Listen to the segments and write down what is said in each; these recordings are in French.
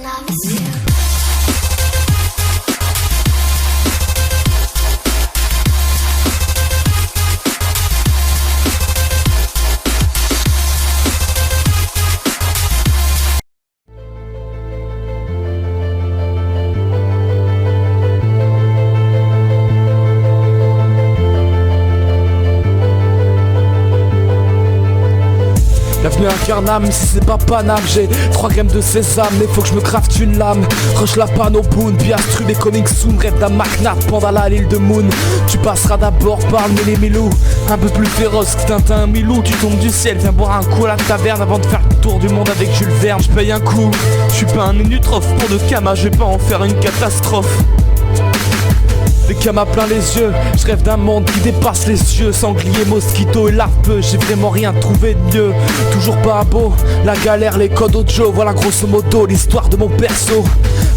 loves you. Bienvenue à Carnam, si c'est pas Paname, j'ai 3 grammes de sésame, mais faut que je me crafte une lame. Rush la panne au boon, Biastrub et coming soon, rêve d'un magnate, Pandala à l'île de Moon. Tu passeras d'abord par le Mélimilou, un peu plus féroce que Tintin Milou. Tu tombes du ciel, viens boire un coup à la taverne avant de faire le tour du monde avec Jules Verne. Je paye un coup, je suis pas un minutrophe pour de Kama, je vais pas en faire une catastrophe. Des camas plein les yeux, je rêve d'un monde qui dépasse les cieux. Sanglier, mosquito et larpeux, j'ai vraiment rien trouvé de mieux. Toujours pas beau, la galère, les codes audio. Voilà grosso modo l'histoire de mon perso.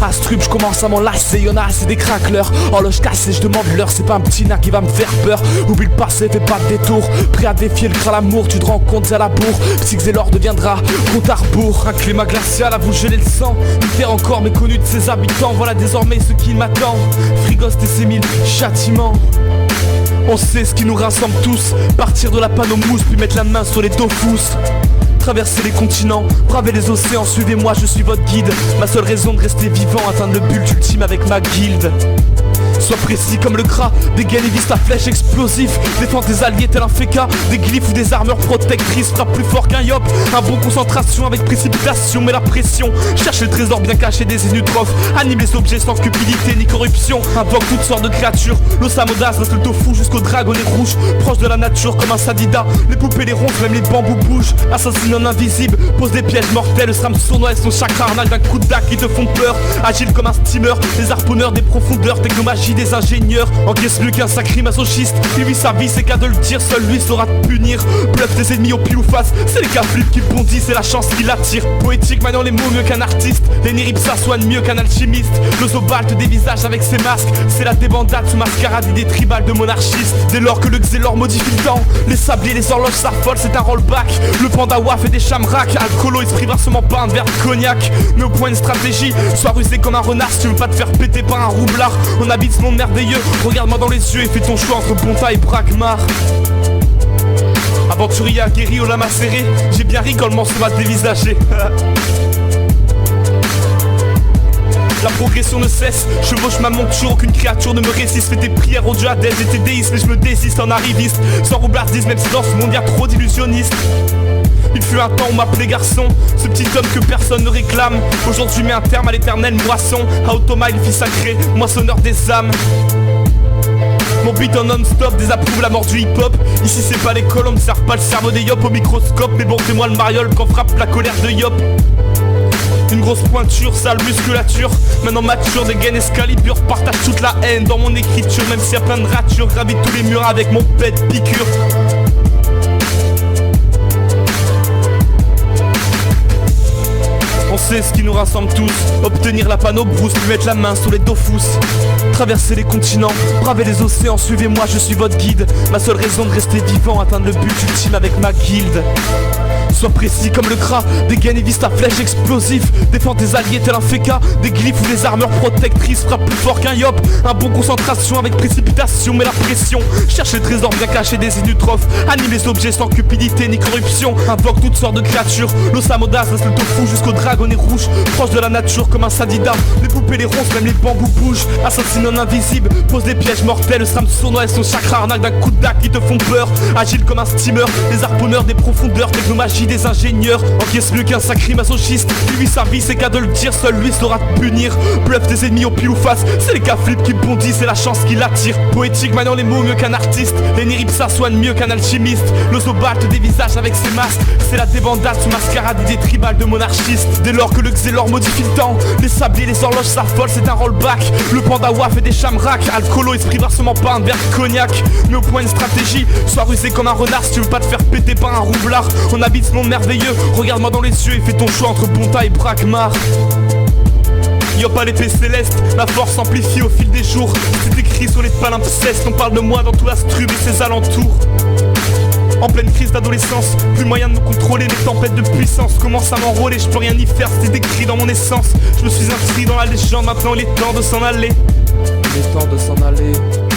Astrub, je commence à m'en lasser, y'en a assez des craqueleurs. Horloge cassée, je demande l'heure, c'est pas un petit nain qui va me faire peur. Oublie le passé, fais pas de détour. Prêt à défier le crâne l'amour, tu te rends compte c'est à la bourre. Psyxelor deviendra compte à rebours. Un climat glacial à vous geler le sang. Une terre encore méconnue de ses habitants. Voilà désormais ce qui m'attend. Frigoste et ses mille châtiments. On sait ce qui nous rassemble tous. Partir de la panne aux mousses, puis mettre la main sur les dofus. Traverser les continents, braver les océans, suivez-moi, je suis votre guide. Ma seule raison de rester vivant, atteindre le but ultime avec ma guilde. Sois précis comme le gras, dégaine et vise ta flèche explosif. Défends tes alliés tel un féca, des glyphes ou des armures protectrices. Frappe plus fort qu'un yop, un bon concentration avec précipitation. Mais la pression, cherche le trésor bien caché des inutrophes. Anime les objets sans cupidité ni corruption. Invoque toutes sortes de créatures, l'osamodas reste le tofu jusqu'au dragonnet rouge. Proche de la nature comme un sadida, les poupées, les ronces, même les bambous bougent. Assassine en invisible, pose des pièges mortels. Le SRAM sournois et son chakra arnal d'un coup de dac qui te font peur. Agile comme un steamer, les harponneurs des profondeurs, technomagie des ingénieurs, encaisse mieux qu'un sacré masochiste. Il vit sa vie, c'est qu'à de le dire, seul lui saura te punir. Bluff tes ennemis au pile ou face, c'est les cas flips qui bondissent, c'est la chance qui l'attire. Poétique maniant les mots mieux qu'un artiste, les niripsa soignent mieux qu'un alchimiste. Le Zobalt dévisage avec ses masques, c'est la débandade sous mascarade idée tribale de monarchistes. Dès lors que le Xélor modifie le temps, les sabliers, les horloges s'affolent, c'est un rollback. Le pandawa fait des chamraks, alcoolo, esprit versement pas un verre de cognac. Mais au point une stratégie, sois rusé comme un renard si tu veux pas te faire péter par un roublard. On habite ce monde merveilleux, regarde-moi dans les yeux et fais ton choix entre Bonta et Brakmar. Aventurier aguerri au lama serré, j'ai bien ri quand le morceau va te dévisager. La progression ne cesse, chevauche ma monture, aucune créature ne me résiste. Fais tes prières au dieu Hadès et tes déismes, mais je me désiste en arriviste. Sans roublardise, même si dans ce monde y'a trop d'illusionnistes. Il fut un temps où m'appelait garçon, ce petit homme que personne ne réclame. Aujourd'hui met un terme à l'éternelle moisson. À Automile, fils sacré, moissonneur des âmes. Mon beat en non-stop désapprouve la mort du hip-hop. Ici c'est pas l'école, on ne sert pas le cerveau des yop au microscope. Mais bon, c'est moi le mariole quand frappe la colère de yop. Une grosse pointure, sale musculature. Maintenant mature, des gaines Excalibur. Partage toute la haine dans mon écriture. Même s'il y a plein de ratures, gravite tous les murs avec mon pet piqûre. On sait ce qui nous rassemble tous, obtenir la panne aux brousses, lui mettre la main sur les dofus. Traverser les continents, braver les océans, suivez-moi, je suis votre guide. Ma seule raison de rester vivant, atteindre le but ultime avec ma guilde. Sois précis comme le gras, dégaine et vise ta flèche explosif. Défends tes alliés tel un féca, des glyphes ou des armures protectrices. Frappe plus fort qu'un yop, un bon concentration avec précipitation. Mais la pression, cherche les trésors bien cachés des inutrophes. Anime les objets sans cupidité ni corruption. Invoque toutes sortes de créatures, l'osamodas reste le tofu jusqu'au dragonnet rouge. Proche de la nature comme un sadida, les poupées, les ronces, même les bambous bougent. Assassine en invisible, pose des pièges mortels. Le SRAM sournois et son chakra arnaque d'un coup de dac qui te font peur. Agile comme un steamer, les harponneurs des profondeurs, technomagie des ingénieurs, encaisse mieux qu'un sacré masochiste. Il vit sa vie, c'est qu'à de le dire, seul lui saura te punir. Bluff tes ennemis au pile ou face, c'est les cas flips qui bondissent, c'est la chance qui l'attire. Poétique maniant les mots mieux qu'un artiste, les niripsa soignent mieux qu'un alchimiste. Le Zobalt dévisage avec ses masques, c'est la débandade sous mascarade idée tribale de monarchistes. Dès lors que le Xélor modifie le temps, les sabliers, les horloges s'affolent, c'est un rollback. Le pandawa fait des chamraks, alcoolo, esprit versement pas un verre de cognac. Mais au point une stratégie, sois rusé comme un renard si tu veux pas te faire péter par un roublard. On habite ce monde merveilleux, regarde-moi dans les yeux et fais ton choix entre Bonta et Brakmar. Yop à l'épée céleste, la force amplifie au fil des jours. C'est écrit sur les palimpsestes, on parle de moi dans tout l'Astrub et ses alentours. En pleine crise d'adolescence, plus moyen de me contrôler. Les tempêtes de puissance commencent à m'enrôler. Je peux rien y faire, c'était écrit dans mon essence. Je me suis inscrit dans la légende, maintenant il est temps de s'en aller. Il est temps de s'en aller.